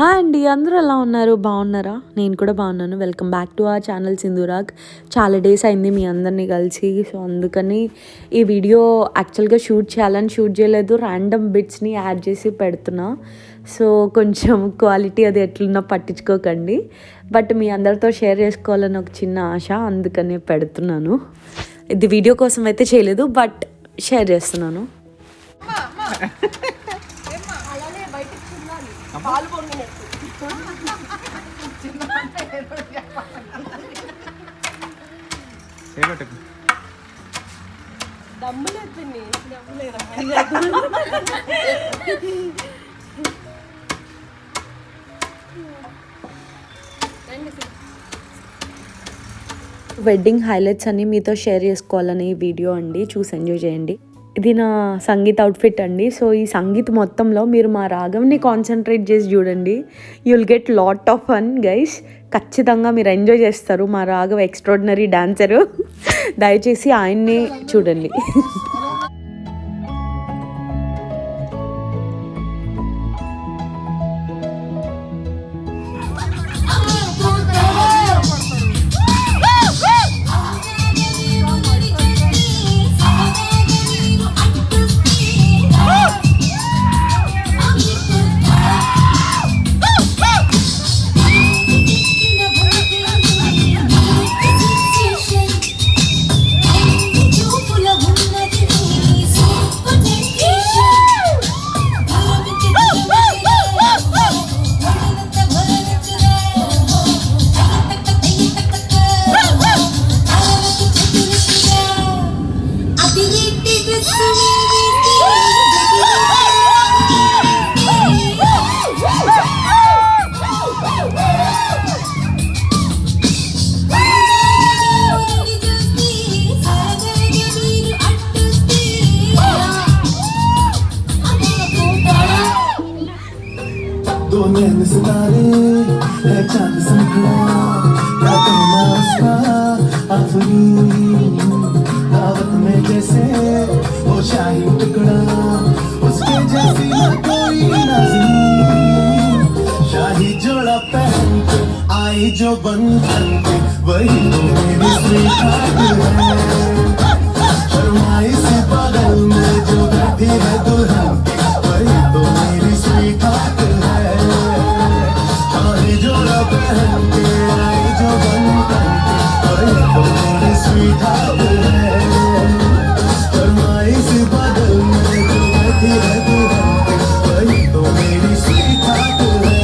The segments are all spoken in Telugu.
హాయ్ అండి, అందరూ ఎలా ఉన్నారు? బాగున్నారా? నేను కూడా బాగున్నాను. Welcome back to our channel Sindhuraag. చాలా డేస్ అయింది మీ అందరినీ కలిసి. సో అందుకని ఈ వీడియో యాక్చువల్గా షూట్ చేయాలని షూట్ చేయలేదు, ర్యాండమ్ బిట్స్ని యాడ్ చేసి పెడుతున్నా. సో కొంచెం క్వాలిటీ అది ఎట్లున్నా పట్టించుకోకండి. బట్ మీ అందరితో షేర్ చేసుకోవాలని ఒక చిన్న ఆశ, అందుకనే పెడుతున్నాను. ఇది వీడియో కోసం అయితే చేయలేదు, బట్ షేర్ చేస్తున్నాను. వెడ్డింగ్ హైలైట్స్ అన్ని మీతో షేర్ చేసుకోవాలని ఈ వీడియో అండి, చూసి ఎంజాయ్ చేయండి. ఇది నా సంగీత్ అవుట్ఫిట్ అండి. సో ఈ సంగీత్ మొత్తంలో మీరు మా రాగంని కాన్సన్ట్రేట్ చేసి చూడండి. You will get lot of fun guys. ఖచ్చితంగా మీరు ఎంజాయ్ చేస్తారు. మా రాఘవ్ ఎక్స్ట్రాడినరీ డాన్సరు. దయచేసి ఆయన్ని చూడండి. सितारे है चांद सा निकला, क्या कहना उसका आफरी, दावत में जैसे वो शाही टुकड़ा, उसके जैसी न कोई नाज़नीन, शाही जोड़ा पहन के आई जो बन के, वही तो मेरी स्वीटहार्ट है। शर्माई से बगल में जो बैठी है दुल्हन, वही तो मेरी स्वीटहार्ट है। पहन के आई जो बन के, वही तो मेरी स्वीटहार्ट है। फरमाई से बदल में जो बैठी है दुल्हन के, वही तो मेरी स्वीटहार्ट है।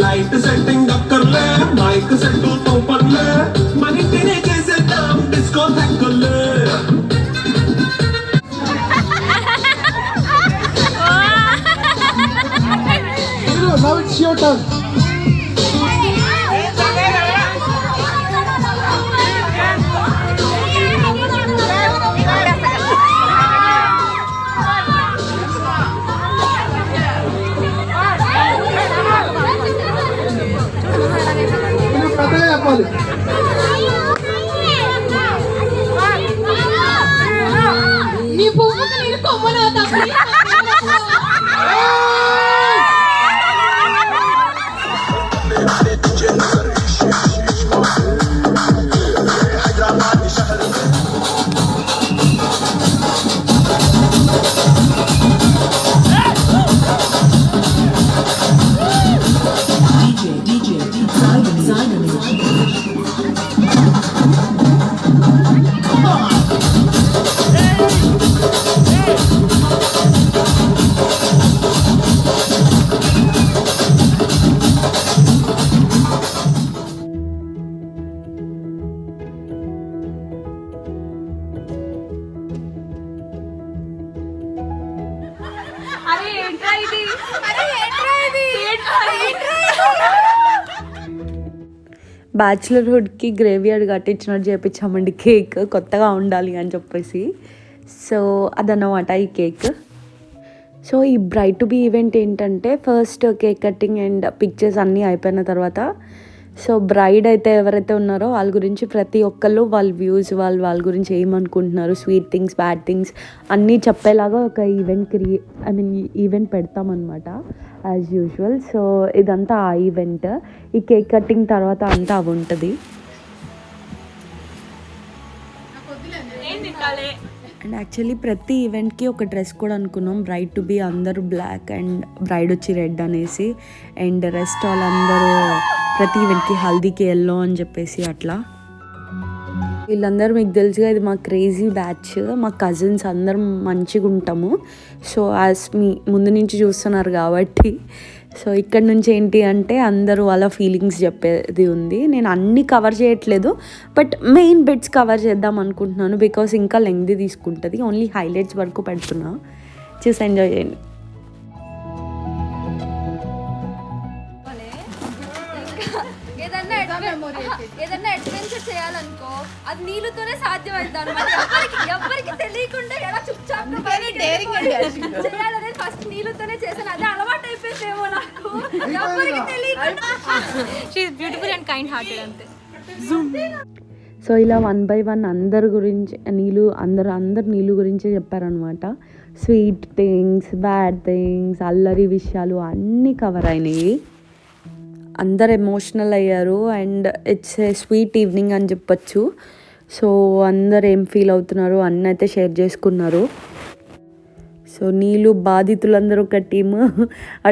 లైట్ సెట్టింగ్ అక్కర్లే మైక్ సెట్ తో పర్లే మన ఇంటినే చేసేద్దాం disco థాక్కులే Now it's your turn. నీ పువ్వుకి నేను కొమ్మనవుతా బ్యాచులర్హుడ్కి గ్రేవియార్డ్ కట్టించినట్టు చేయించామండి కేక్ కొత్తగా ఉండాలి అని చెప్పేసి. సో అదన్నమాట ఈ కేక్. సో ఈ బ్రైట్ టు బీ ఈవెంట్ ఏంటంటే first cake cutting and pictures అన్నీ అయిపోయిన తర్వాత సో బ్రైడ్ అయితే ఎవరైతే ఉన్నారో వాళ్ళ గురించి ప్రతి ఒక్కళ్ళు వాళ్ళ వ్యూస్ వాళ్ళ గురించి ఏమనుకుంటున్నారు, స్వీట్ థింగ్స్, బ్యాడ్ థింగ్స్ అన్నీ చెప్పేలాగా ఒక ఈవెంట్ పెడతామన్నమాట యాజ్ యూజువల్. సో ఇదంతా ఆ ఈవెంట్. ఈ కేక్ కటింగ్ తర్వాత అంతా అవి ఉంటుంది. అండ్ యాక్చువల్లీ ప్రతి ఈవెంట్కి ఒక డ్రెస్ కూడా అనుకున్నాం. బ్రైడ్ టు బీ అందరూ బ్లాక్ అండ్ బ్రైడ్ వచ్చి రెడ్ అనేసి, అండ్ రెస్ట్ వాళ్ళందరూ ప్రతి ఈవెంట్కి హల్దీకి ఎల్లో అని చెప్పేసి అట్లా. వీళ్ళందరూ మీకు తెలుసుగా ఇది మా క్రేజీ బ్యాచ్, మా కజిన్స్ అందరం మంచిగా ఉంటాము. సో యాజ్ మీ ముందు నుంచి చూస్తున్నారు కాబట్టి సో ఇక్కడ నుంచి ఏంటి అంటే అందరూ వాళ్ళ ఫీలింగ్స్ చెప్పేది ఉంది. నేను అన్నీ కవర్ చేయట్లేదు, బట్ మెయిన్ బిట్స్ కవర్ చేద్దాం అనుకుంటున్నాను బికాస్ ఇంకా లెంగ్తీ తీసుకుంటుంది. ఓన్లీ హైలైట్స్ వరకు పెడుతున్నా, చూసి ఎంజాయ్ చేయండి. ఏదన్నా అడ్వెంచర్ చేయాలనుకో అది నీళ్ళతోనే సాధ్యమైంది అనమాట. ఎవరికి తెలియకుండా ఎలా చుప్చాప్గా చేయాలనేది ఫస్ట్ నీళ్ళతోనే చేశాను. అదే అలవాటు అయిపోయిందేమో నాకు, ఎవరికి తెలియకుండా. She is beautiful and kind hearted అంతే. సో ఇలా 1 by 1 అందరి గురించి అందరు నీళ్ళు గురించే చెప్పారనమాట. స్వీట్ థింగ్స్, బ్యాడ్ థింగ్స్, అల్లరి విషయాలు అన్నీ కవర్ అయినాయి. అందరు ఎమోషనల్ అయ్యారు and it's a sweet evening అని చెప్పచ్చు. సో అందరు ఏం ఫీల్ అవుతున్నారు అన్నీ అయితే షేర్ చేసుకున్నారు. సో నీళ్ళు బాధితులందరూ ఒక టీమ్,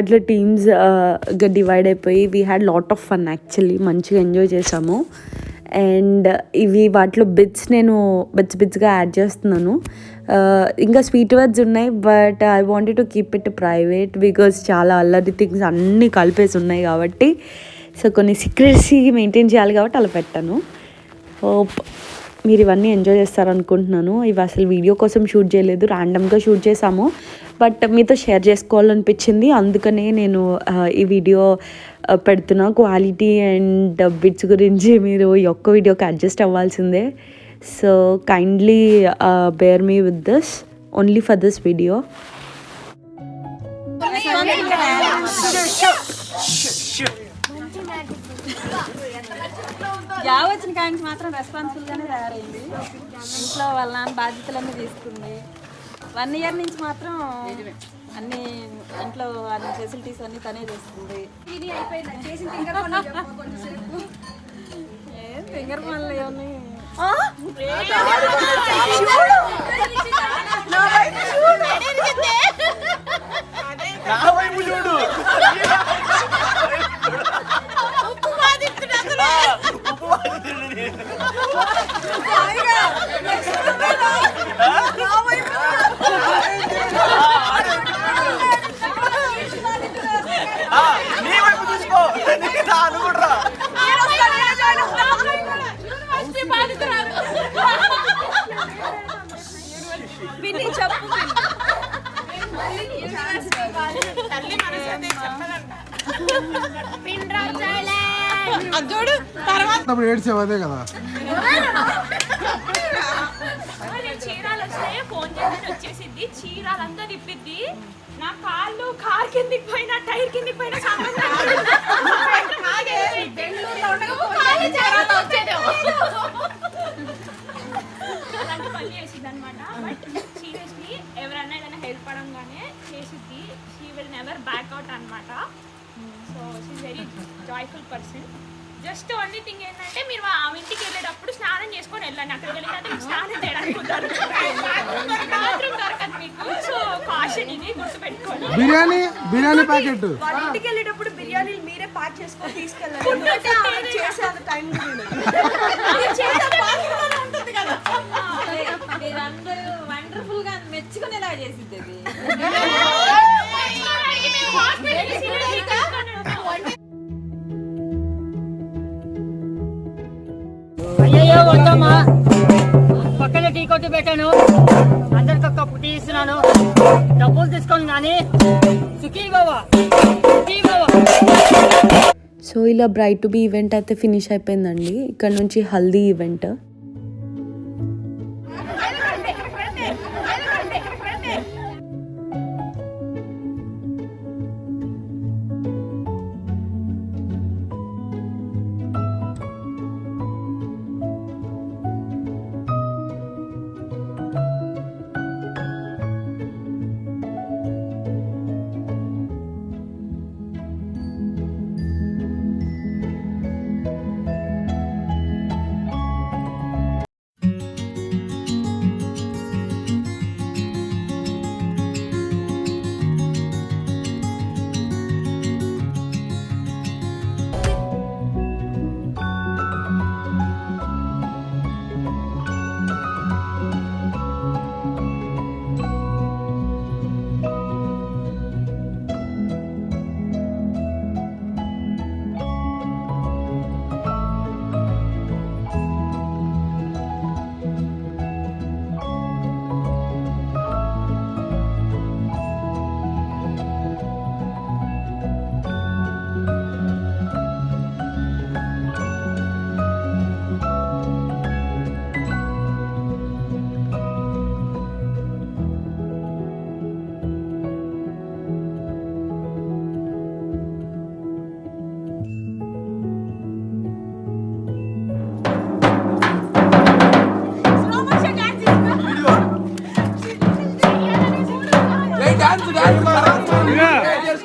అట్లా టీమ్స్గా డివైడ్ అయిపోయి we had lot of fun. Actually మంచిగా ఎంజాయ్ చేసాము. అండ్ వాటిలో నేను బిట్స్గా యాడ్ చేస్తున్నాను. ఇంకా స్వీట్ వర్డ్స్ ఉన్నాయి, but I wanted to keep it private because చాలా అల్లరి థింగ్స్ అన్నీ కలిపేసి ఉన్నాయి కాబట్టి. సో కొన్ని సీక్రెసీ మెయింటైన్ చేయాలి కాబట్టి అలా పెట్టాను. హోప్ మీరు ఇవన్నీ ఎంజాయ్ చేస్తారనుకుంటున్నాను. ఇవి అసలు వీడియో కోసం షూట్ చేయలేదు, ర్యాండమ్గా షూట్ చేసాము. బట్ మీతో షేర్ చేసుకోవాలనిపించింది, అందుకనే నేను ఈ వీడియో పెడుతున్నా. క్వాలిటీ అండ్ బిట్స్ గురించి మీరు ఈ ఒక్క వీడియోకి అడ్జస్ట్ అవ్వాల్సిందే. So kindly bear me with this only for this video. Job వచ్చిన కాంచి మాత్రం రెస్పాన్సిబుల్గానే తయారైంది. ఇంట్లో వాళ్ళ నాన్న బాధ్యతలన్నీ తీసుకుంది. 1 year నుంచి మాత్రం అన్ని ఇంట్లో అన్ని ఫెసిలిటీస్ అన్ని తనే చేస్తుంది. ఫింగర్ పనులు ఏమన్నా అప్పుడు ఏడ్చేవదే కదా. చీరాలు వస్తే ఫోన్ చేసి వచ్చేసిద్ది, చీరాలంతా తిప్పిద్ది. నా కాళ్ళు కార్ కిందికి పోయినా టైర్ కిందికి పోయినా అలాంటి పని చేసిద్ది అనమాట. బట్ సీరియస్లీ ఎవరన్నా ఏదైనా హెల్ప్ అవ్వగానే చేసిద్ది. She will never back out అనమాట. So she very joyful person. Just only thing ఏంటంటే మీరు ఆ ఇంటికి వెళ్ళేటప్పుడు స్నానం చేసుకొని వెళ్ళండి. అక్కడికి వెళ్ళిన స్నానం చేయడానికి బాత్రూమ్ దొరకదు మీకు. సో కాషన్ ఇది గుర్తుపెట్టుకోండి. బిర్యానీ ప్యాకెట్ వాళ్ళ ఇంటికి వెళ్ళేటప్పుడు బిర్యానీలు మీరే ప్యాక్ చేసుకొని తీసుకెళ్ళండి. చేసేంత టైం మీరందరూ వండర్ఫుల్ గా మెచ్చుకునేలా చేసిద్ది అది. అయ్యయ్యో వద్దమ్మా, పక్కన టీ కొట్టి పెట్టాను, అందరికి ఒక కప్పు టీ ఇస్తున్నాను, డబ్బులు తీసుకొని కానీ సుఖీ బావా సుఖీ బావా. సో ఇలా బ్రైట్ టు బీ ఈవెంట్ అయితే ఫినిష్ అయిపోయిందండి. ఇక్కడ నుంచి హల్దీ ఈవెంట్.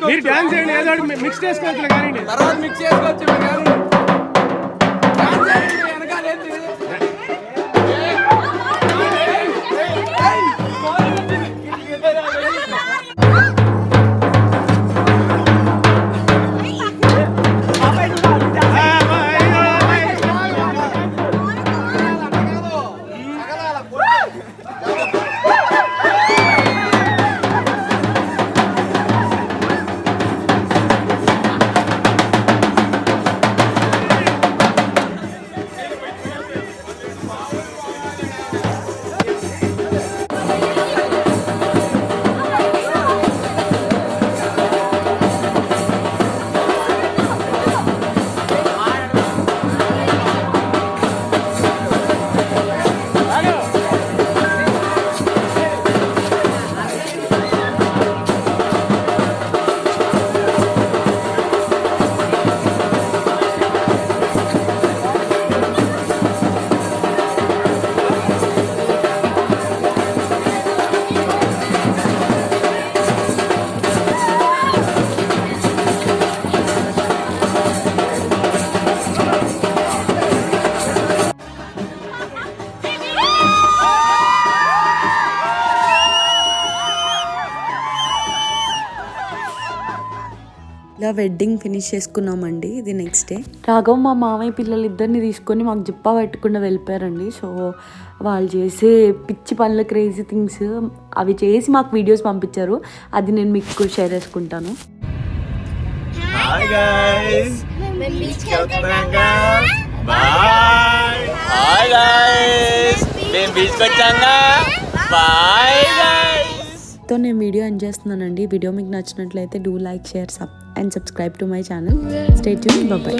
మీరు డాన్స్ చేయండి, ఏదో మిక్స్ చేసుకోవచ్చు కానీ తర్వాత మిక్స్ చేసుకోవచ్చు కానీ ఇలా వెడ్డింగ్ ఫినిష్ చేసుకున్నామండి. ఇది నెక్స్ట్ డే. రాఘవ్ మా మామయ్య పిల్లలు ఇద్దరిని తీసుకొని మాకు జిప్పా పెట్టకుండా వెళ్ళిపోయారండి. సో వాళ్ళు చేసే పిచ్చి పనుల క్రేజీ థింగ్స్ అవి చేసి మాకు వీడియోస్ పంపించారు. అది నేను మీకు షేర్ చేసుకుంటాను. Hi guys bye. Hi guys మేము బీచ్కి వచ్చాంగా. Bye guys. తో నేను వీడియో ఎంజాయ్ చేస్తున్నానండి. వీడియో మీకు నచ్చినట్లయితే do like, share, and subscribe to my channel. Stay tune. Bye.